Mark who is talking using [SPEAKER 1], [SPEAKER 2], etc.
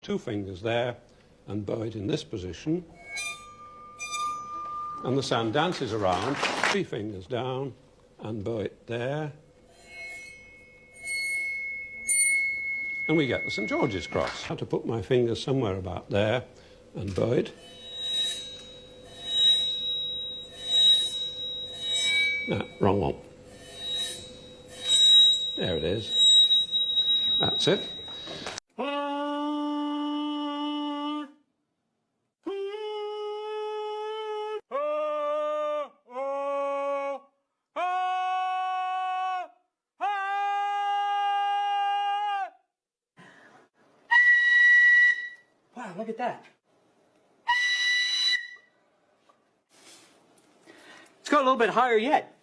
[SPEAKER 1] 2 fingers there and bow it in this position. And the sound dances around, 3 fingers down and bow it there. And we get the St. George's Cross. I have to put my fingers somewhere about there and bow it. No, wrong one. There it is. That's it.
[SPEAKER 2] Wow, look at that. Let's go a little bit higher yet.